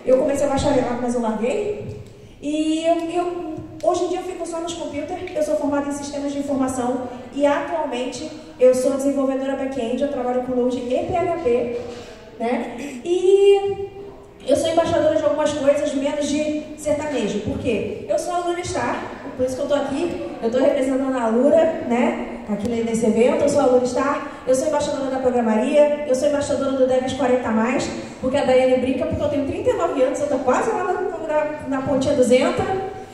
Eu comecei a bacharelado, mas eu larguei. E hoje em dia eu fico só nos computers. Eu sou formada em sistemas de informação e atualmente eu sou desenvolvedora back-end. Eu trabalho com Node e PHP, né? E eu sou embaixadora de algumas coisas, menos de sertanejo. Por quê? Eu sou a Alura Star, por isso que eu estou aqui. Eu estou representando a Alura, né? Aqui nesse evento. Eu sou a Alura Star, eu sou embaixadora da programaria, eu sou embaixadora do Devs 40+, porque a Daiane brinca, porque eu tenho 39 anos, eu estou quase lá na pontinha 200,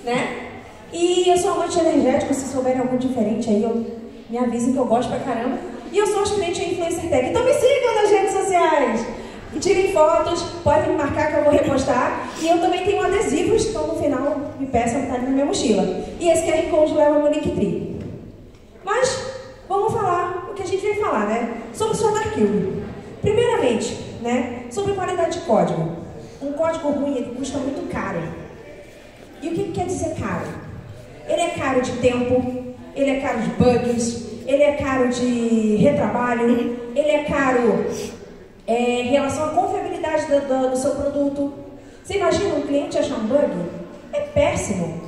né? E eu sou amante energético, se souberem algo diferente aí, me avisem que eu gosto pra caramba. E eu sou aspirante a Influencer Tech. Então me sigam nas redes sociais. E tirem fotos, podem me marcar que eu vou repostar. E eu também tenho adesivos, então no final me peçam que tá ali na minha mochila. E esse QR Code leva no Linktree. Mas vamos falar o que a gente veio falar, né? Sobre o SonarQube. Primeiramente, né? Sobre qualidade de código. Um código ruim, ele custa muito caro. E o que quer dizer caro? Ele é caro de tempo, ele é caro de bugs, ele é caro de retrabalho, ele é caro em relação à confiabilidade do seu produto. Você imagina um cliente achar um bug? É péssimo,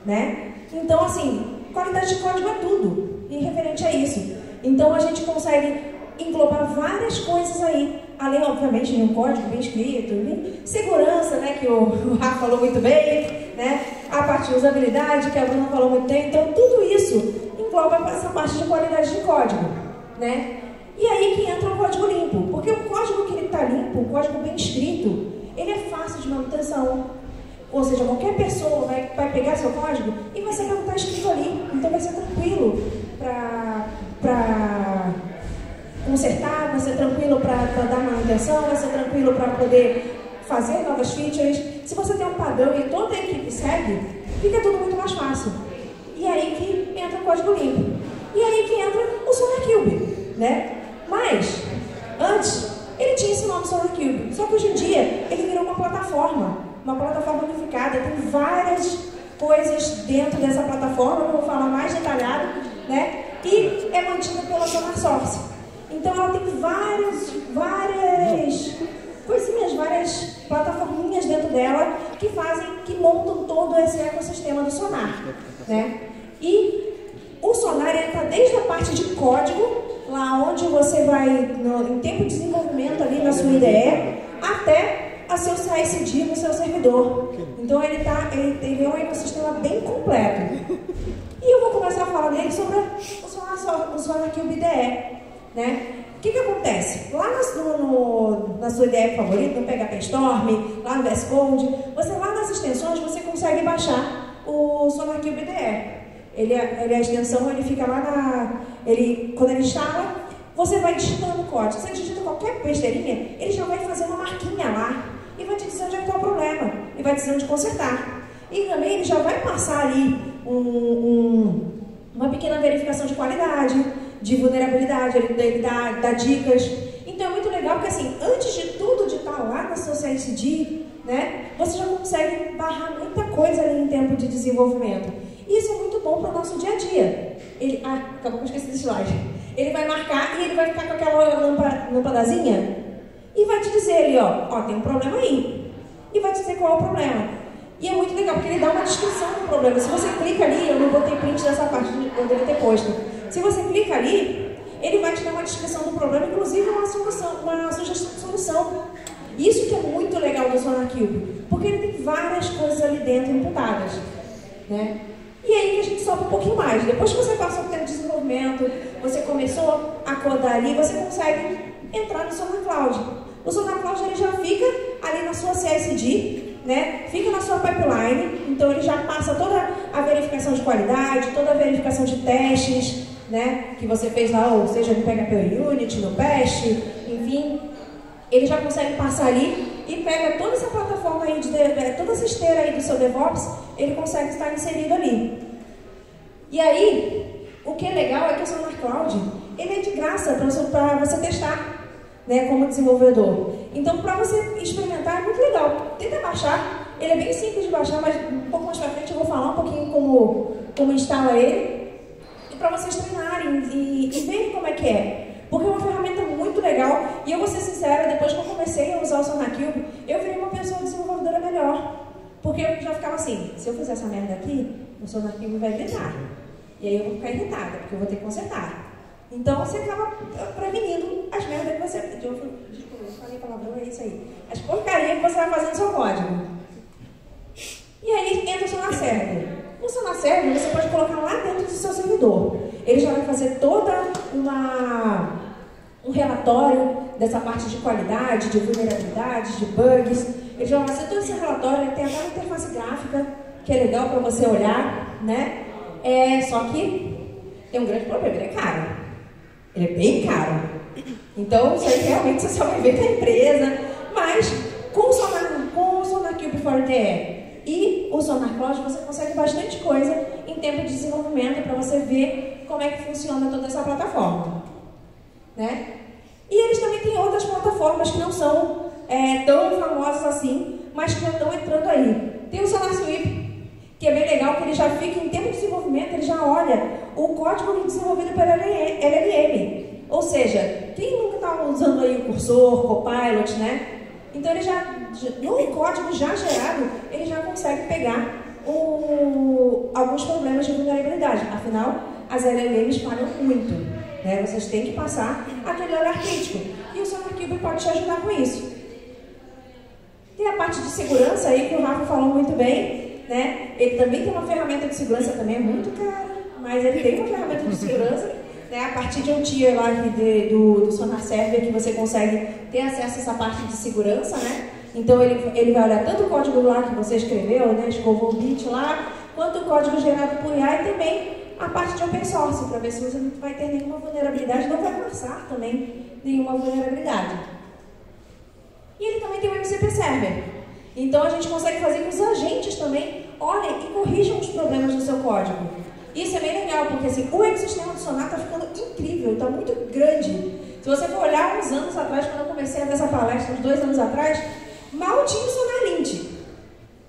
né? Então, assim, qualidade de código é tudo, em referente a isso. Então, a gente consegue englobar várias coisas aí, além, obviamente, de um código bem escrito, segurança, né, que o Rafa falou muito bem, né, a parte de usabilidade, que a Bruna falou muito bem. Então, tudo isso engloba essa parte de qualidade de código, né? E aí que entra o código limpo, porque o código que ele está limpo, o código bem escrito, ele é fácil de manutenção. Ou seja, qualquer pessoa vai pegar seu código e vai saber o que está escrito ali. Então vai ser tranquilo para consertar, vai ser tranquilo para dar manutenção, vai ser tranquilo para poder fazer novas features. Se você tem um padrão e toda a equipe segue, fica tudo muito mais fácil. E aí que entra o código limpo. E aí que entra o SonarQube, né? Mas, antes, ele tinha esse nome SonarQube. Só que hoje em dia, ele virou uma plataforma unificada. Tem várias coisas dentro dessa plataforma, eu vou falar mais detalhado, né? E é mantida pela SonarSource. Então, ela tem várias coisinhas, várias plataforminhas dentro dela que montam todo esse ecossistema do Sonar, né? E o Sonar está desde a parte de código, lá onde você vai, em tempo de desenvolvimento ali na sua IDE, até a seu CI/CD no seu servidor. Então ele é um ecossistema bem completo. E eu vou começar a falar dele sobre o SonarQube IDE, né? O que acontece? Lá na sua IDE favorita, no PHP Storm, lá no VS Code, lá nas extensões você consegue baixar o SonarQube IDE. A extensão, ele fica lá quando ele instala, você vai digitando o código. Você digita qualquer besteirinha, ele já vai fazer uma marquinha lá e vai te dizer onde é que está o problema e vai dizer onde consertar. E também ele já vai passar ali uma pequena verificação de qualidade, de vulnerabilidade, ele dá dicas. Então é muito legal porque, assim, antes de tudo de estar lá na sua CI/CD, né, você já consegue barrar muita coisa ali em tempo de desenvolvimento. E isso é muito bom para o nosso dia a dia. Acabou que eu esqueci desse slide. Ele vai marcar e ele vai ficar com aquela lâmpadazinha e vai te dizer ali, ó, tem um problema aí. E vai te dizer qual é o problema. E é muito legal, porque ele dá uma descrição do problema. Se você clica ali, eu não botei print dessa parte de quando ele ter posto. Se você clica ali, ele vai te dar uma descrição do problema, inclusive uma sugestão de solução. Isso que é muito legal do SonarQube, porque ele tem várias coisas ali dentro imputadas, né? E aí que a gente sobe um pouquinho mais. Depois que você passou por tempo de desenvolvimento, você começou a codar ali, você consegue entrar no SonarCloud. O SonarCloud ele já fica ali na sua CI/CD, né? Fica na sua pipeline, então ele já passa toda a verificação de qualidade, toda a verificação de testes, né? Que você fez lá, ou seja, no PHP Unity, no Bash, enfim. Ele já consegue passar ali e pega toda essa plataforma aí, toda essa esteira aí do seu DevOps, ele consegue estar inserido ali. E aí, o que é legal é que o SonarCloud, ele é de graça para você testar, né, como desenvolvedor. Então, para você experimentar, é muito legal. Tenta baixar, ele é bem simples de baixar, mas um pouco mais para frente eu vou falar um pouquinho como instala ele, e para vocês treinarem e verem como é que é. Porque é uma ferramenta muito legal, e eu vou ser sincera, depois que eu comecei a usar o SonarQube, eu virei uma pessoa desenvolvedora Porque eu já ficava assim, se eu fizer essa merda aqui, o SonarCube vai gritar. E aí eu vou ficar irritada, porque eu vou ter que consertar. Então você acaba prevenindo as merdas que você... Desculpa, eu falei palavrão, é isso aí. As porcarias que você vai fazer no seu código. E aí entra o Sonar Server. O Sonar Server você pode colocar lá dentro do seu servidor. Ele já vai fazer toda um relatório dessa parte de qualidade, de vulnerabilidade, de bugs. Ele já vai fazer todo esse relatório, ele tem até uma interface gráfica, que é legal para você olhar, né? Só que tem um grande problema, ele é caro. Ele é bem caro. Então, isso aí realmente você só vai ver com a empresa. Mas, com o SonarCube for DE e o Sonar Cloud, você consegue bastante coisa em tempo de desenvolvimento para você ver como é que funciona toda essa plataforma. Né? E eles também têm outras plataformas que não são tão famosas assim, mas que já estão entrando aí. Tem o SonarSweep, que é bem legal, que ele já fica em tempo de desenvolvimento, ele já olha o código desenvolvido pela LLM. Ou seja, quem nunca está usando aí o Cursor, Copilot, né? Então ele no código já gerado, ele já consegue pegar alguns problemas de vulnerabilidade. Afinal, as LLMs falham muito, né? Vocês têm que passar aquele olhar crítico. E o SonarCube pode te ajudar com isso. Tem a parte de segurança aí, que o Rafa falou muito bem. Né? Ele também tem uma ferramenta de segurança, também é muito cara, mas ele tem uma ferramenta de segurança, né? A partir de um tier lá do Sonar Server que você consegue ter acesso a essa parte de segurança, né? Então ele vai olhar tanto o código lá que você escreveu, né? Escovou o bit lá, quanto o código gerado por IA e também a parte de open source, para ver se você não vai ter nenhuma vulnerabilidade, não vai passar também nenhuma vulnerabilidade. E ele também tem o MCP Server. Então a gente consegue fazer que os agentes também olhem e corrijam os problemas do seu código. Isso é bem legal, porque assim, o ecossistema do Sonar está ficando incrível, está muito grande. Se você for olhar uns anos atrás, quando eu comecei a ver essa palestra, uns 2 anos atrás, mal tinha o SonarLint,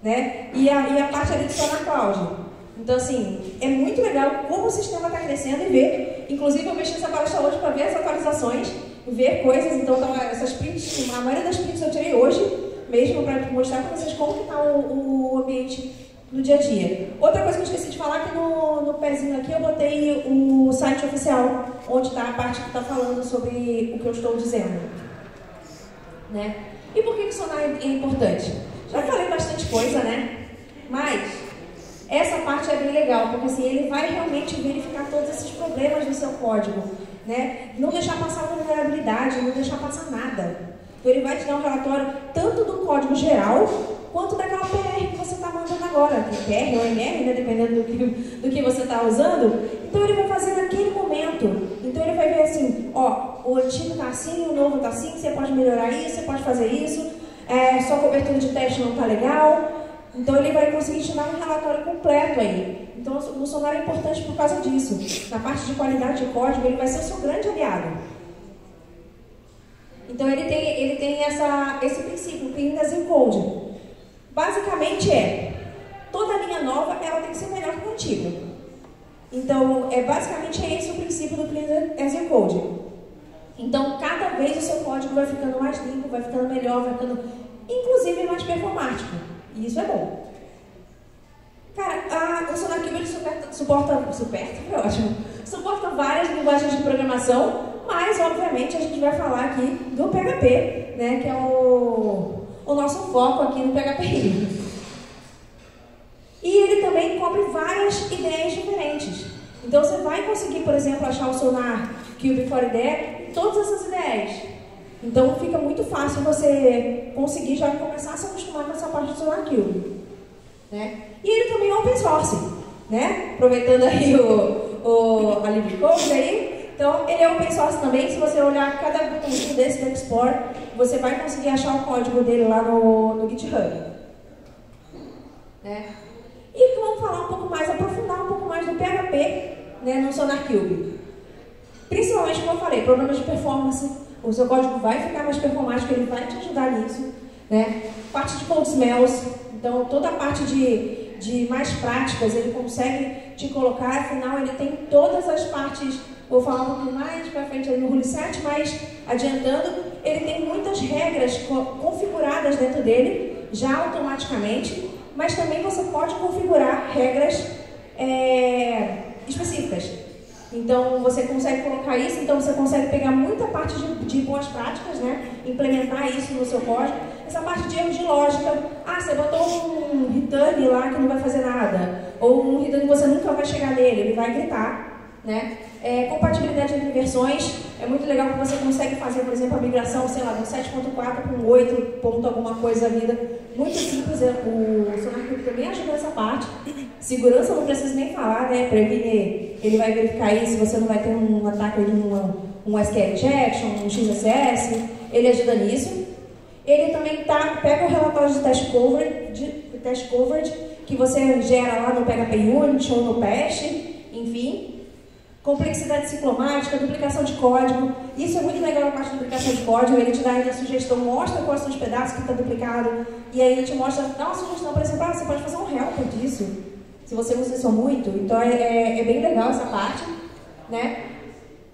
né? E a parte ali do Sonar Cloud. Então assim, é muito legal como o sistema está crescendo e ver. Inclusive eu mexi nessa palestra hoje para ver as atualizações, ver coisas. Então essas prints, a maioria das prints eu tirei hoje, mesmo para mostrar para vocês como que está o ambiente no dia a dia. Outra coisa que eu esqueci de falar, que no pezinho aqui eu botei o site oficial, onde está a parte que está falando sobre o que eu estou dizendo. Né? E por que o Sonar é importante? Já falei bastante coisa, né? Mas essa parte é bem legal, porque assim, ele vai realmente verificar todos esses problemas do seu código. Né? Não deixar passar vulnerabilidade, não deixar passar nada. Então ele vai te dar um relatório tanto do código geral, quanto daquela PR que você está mandando agora, que é PR ou MR, né, dependendo do que você está usando. Então ele vai fazer naquele momento. Então ele vai ver assim, ó, o antigo está assim, o novo está assim, você pode melhorar isso, você pode fazer isso, sua cobertura de teste não está legal. Então ele vai conseguir te dar um relatório completo aí. Então o Sonar é importante por causa disso. Na parte de qualidade de código, ele vai ser o seu grande aliado. Então ele tem esse princípio, Clean as in Code. Basicamente toda linha nova ela tem que ser melhor que a antiga. Então basicamente esse o princípio do Clean as in Code. Então cada vez o seu código vai ficando mais limpo, vai ficando melhor, vai ficando inclusive mais performático. E isso é bom. Cara, o SonarCube ele suporta várias linguagens de programação, mas obviamente a gente vai falar aqui do PHP, né, que é o nosso foco aqui no PHP. E ele também cobre várias ideias diferentes. Então você vai conseguir, por exemplo, achar o SonarCube for IDE em todas essas ideias. Então fica muito fácil você conseguir já começar a se acostumar com essa parte do SonarCube. Né? E ele também é open source, né? Aproveitando aí a LibreCode aí. Então ele é open source também. Se você olhar cada botãozinho desse do Explorer, você vai conseguir achar o código dele lá no GitHub. Né? E vamos falar um pouco mais, aprofundar um pouco mais do PHP, né, no SonarCube. Principalmente, como eu falei, problemas de performance. O seu código vai ficar mais performático, ele vai te ajudar nisso. Né? Parte de code smells, então toda a parte de mais práticas ele consegue te colocar, afinal ele tem todas as partes, vou falar um pouquinho mais para frente aí no Rule 7, mas adiantando, ele tem muitas regras configuradas dentro dele, já automaticamente, mas também você pode configurar regras específicas. Então, você consegue colocar isso, então você consegue pegar muita parte de boas práticas, né? Implementar isso no seu código. Essa parte de erros de lógica, você botou um return lá que não vai fazer nada, ou um return que você nunca vai chegar nele, ele vai gritar, né? Compatibilidade entre versões, é muito legal que você consegue fazer, por exemplo, a migração, sei lá, do 7.4 para um 8 ponto alguma coisa vida, muito simples, o SonarQube também ajuda nessa parte. Segurança não preciso nem falar, né? Prevenir, ele vai verificar aí se você não vai ter um ataque de um SQL injection, um XSS, ele ajuda nisso. Ele também pega o relatório de test coverage que você gera lá no PHP Unit ou no PEST, enfim. Complexidade ciclomática, duplicação de código. Isso é muito legal a parte de duplicação de código. Ele te dá aí a sugestão, mostra quais são os pedaços que está duplicado. E aí ele te mostra, dá uma sugestão, por exemplo, você pode fazer um help disso, se você usa isso muito. Então é bem legal essa parte, né?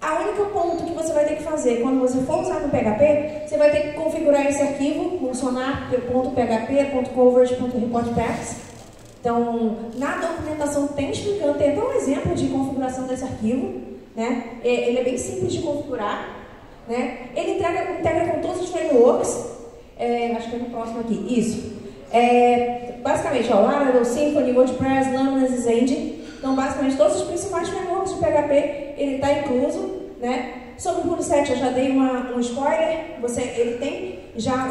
A única ponto que você vai ter que fazer quando você for usar no PHP, você vai ter que configurar esse arquivo com sonar.php.coverage.reportpaths. Então, na documentação tem explicando, tem até um exemplo de configuração desse arquivo, né? Ele é bem simples de configurar, né? Ele integra com todos os frameworks, acho que é no próximo aqui, isso. Basicamente, Laravel, Symfony, WordPress, Lambda, Zend. Então, basicamente, todos os principais frameworks de PHP, ele está incluso, né? Sobre o Rule 7, eu já dei um spoiler, ele tem já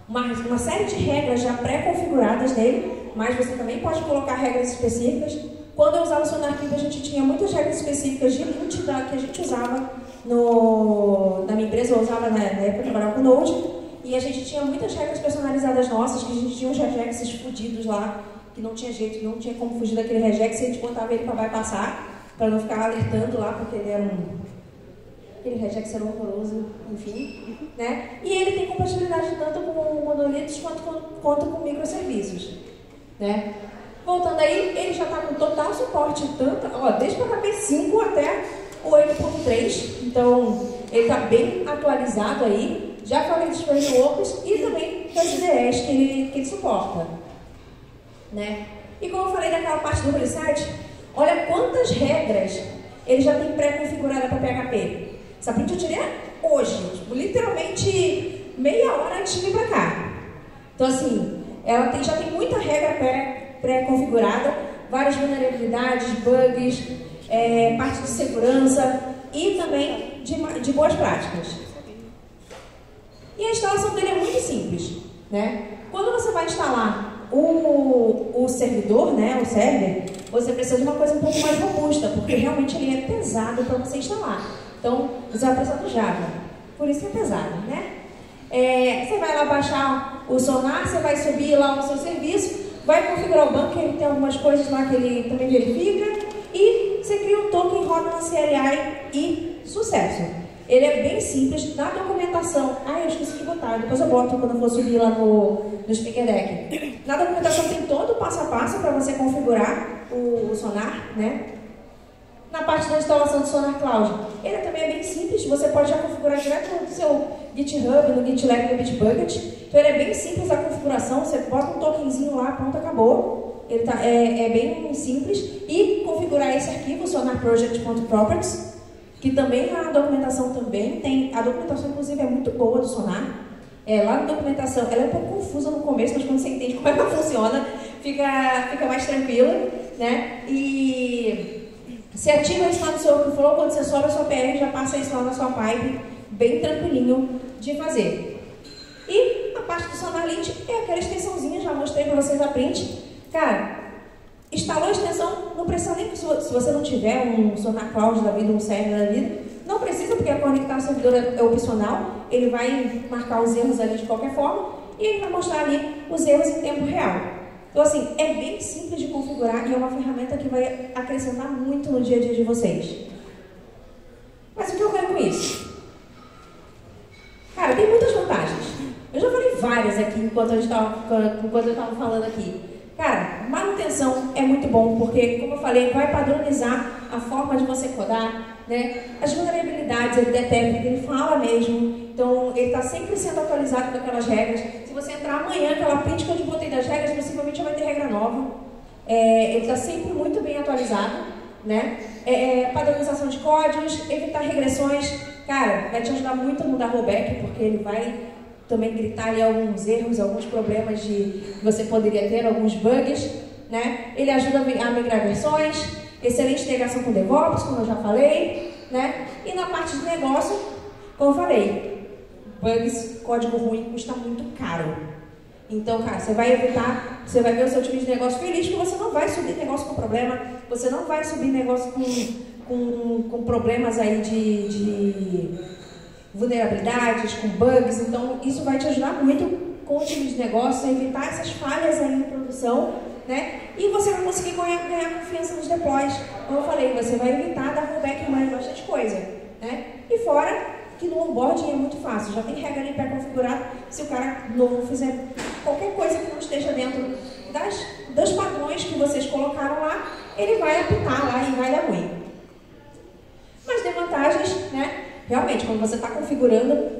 uma série de regras já pré-configuradas nele, mas você também pode colocar regras específicas. Quando eu usava o SonarQube, a gente tinha muitas regras específicas de lint que a gente usava na minha empresa, eu usava na época eu trabalhava com Node, e a gente tinha muitas regras personalizadas nossas, que a gente tinha uns regexes fodidos lá, que não tinha jeito, não tinha como fugir daquele regex, e a gente botava ele para bypassar, para não ficar alertando lá, porque ele era aquele regex era horroroso, enfim, né? E ele tem compatibilidade tanto com monolitos quanto com microserviços, né? Voltando aí, ele já está com total suporte, desde o PHP 5 até o 8.3, então ele está bem atualizado aí, já falei dos frameworks e também das IDEs que ele suporta, né? E como eu falei daquela parte do Rule 7, olha quantas regras ele já tem pré-configurada para PHP. Essa print eu tirei hoje, literalmente meia hora antes de vir para cá. Então assim, ela já tem muita regra pré-configurada, várias vulnerabilidades, bugs, parte de segurança e também de boas práticas. E a instalação dele é muito simples, né? Quando você vai instalar o servidor, né, o server, você precisa de uma coisa um pouco mais robusta, porque realmente ele é pesado para você instalar. Então, você vai precisar do Java, por isso que é pesado, né? Você vai lá baixar o Sonar, você vai subir lá o seu serviço, vai configurar o banco, ele tem algumas coisas lá que ele também verifica, e você cria um token, roda na CLI e sucesso. Ele é bem simples, na documentação, eu esqueci de botar, depois eu boto quando eu for subir lá no Speaker Deck. Na documentação tem todo o passo a passo para você configurar o Sonar, né? Na parte da instalação do Sonar Cloud, ele também é bem simples, você pode já configurar direto no seu GitHub, no GitLab, no Bitbucket. Então ele é bem simples a configuração, você bota um tokenzinho lá, pronto, acabou. Ele é bem simples. E configurar esse arquivo, sonarproject.properties, que também a documentação também tem. A documentação, inclusive, é muito boa do Sonar. Lá na documentação, ela é um pouco confusa no começo, mas quando você entende como é que ela funciona, fica mais tranquila, né? E você ativa isso lá no seu workflow, quando você sobe a sua PR, já passa isso lá na sua pipe, bem tranquilinho de fazer. E a parte do SonarLint é aquela extensãozinha, já mostrei para vocês a print. Cara, instalou a extensão, não precisa nem, se você não tiver um Sonar Cloud da vida, um server da vida, não precisa, porque a conectar ao servidor é opcional, ele vai marcar os erros ali de qualquer forma, e ele vai mostrar ali os erros em tempo real. Então, assim, é bem simples de configurar e é uma ferramenta que vai acrescentar muito no dia a dia de vocês. Mas o que eu quero com isso? Cara, tem muitas vantagens. Eu já falei várias aqui enquanto eu estava falando aqui. Cara, manutenção é muito bom, porque, como eu falei, vai padronizar a forma de você codar, né? As vulnerabilidades ele detecta, ele fala mesmo. Então, ele está sempre sendo atualizado com aquelas regras. Se você entrar amanhã, aquela print que eu te botei ele está sempre muito bem atualizado, né? Padronização de códigos, evitar regressões, cara, vai te ajudar muito a mudar rollback, porque ele vai também gritar ali alguns erros, alguns problemas que você poderia ter, alguns bugs, né? Ele ajuda a migrar versões, excelente integração com DevOps, como eu já falei, né? E na parte de negócio, como eu falei, bugs, código ruim custa muito caro. Então, cara, você vai evitar, você vai ver o seu time de negócio feliz, que você não vai subir negócio com problema, você não vai subir negócio com problemas aí de vulnerabilidades, com bugs. Então, isso vai te ajudar muito com o time de negócio a evitar essas falhas aí em produção, né? E você vai conseguir ganhar confiança nos deploys. Como eu falei, você vai evitar dar rollback em bastante coisa, né? E fora que no onboarding é muito fácil, já tem regra ali pré-configurada. Se o cara novo fizer qualquer coisa que não esteja dentro dos padrões que vocês colocaram lá, ele vai apitar lá e vai dar ruim. Mas tem vantagens, né? Realmente, quando você está configurando,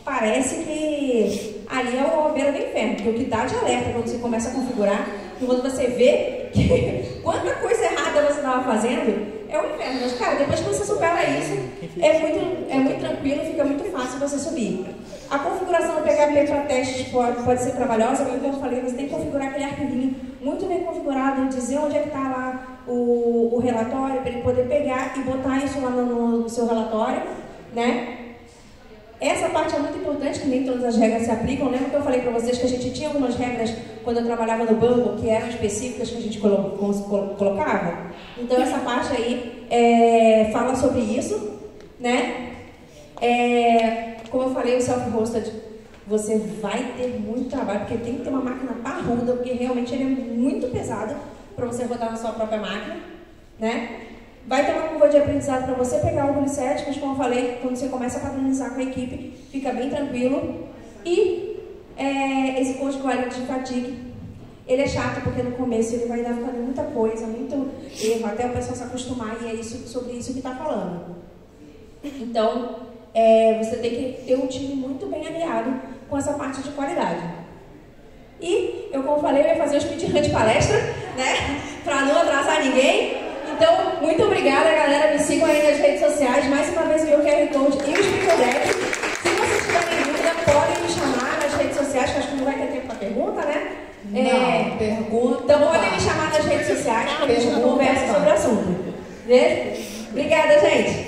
parece que ali é uma beira do inferno, porque o que dá de alerta quando você começa a configurar, e quando você vê que quanta coisa errada você estava fazendo, é um inferno. Mas, cara, depois que você supera isso, é muito tranquilo, fica muito fácil você subir. A configuração do PHP para testes pode ser trabalhosa, como eu falei, você tem que configurar aquele arquivinho muito bem configurado, dizer onde é que está lá o relatório, para ele poder pegar e botar isso lá no seu relatório, né? Essa parte é muito importante, que nem todas as regras se aplicam. Lembra que eu falei para vocês que a gente tinha algumas regras quando eu trabalhava no Bumble que eram específicas que a gente colocava? Então essa parte aí fala sobre isso, né? Como eu falei, o self-hosted, você vai ter muito trabalho, porque tem que ter uma máquina parruda, porque realmente ele é muito pesado para você rodar na sua própria máquina, né? Vai ter uma curva de aprendizado para você pegar o reset, mas como eu falei, quando você começa a padronizar com a equipe, fica bem tranquilo. E esse código de fatigue, ele é chato, porque no começo ele vai dar muita coisa, muito erro, até o pessoal se acostumar, e é sobre isso que está falando. Então, você tem que ter um time muito bem alinhado com essa parte de qualidade. E, como eu falei, eu ia fazer o speedrun de palestra, né, para não atrasar ninguém. Então, muito obrigada, galera. Me sigam aí nas redes sociais. Mais uma vez, o meu QR Code e o Speaker Deck. Se vocês tiverem dúvida, podem me chamar nas redes sociais, que acho que não vai ter tempo para pergunta, né? Não, pergunta. Então, podem me chamar nas redes sociais, que a gente conversa sobre o assunto. Beleza? Obrigada, gente.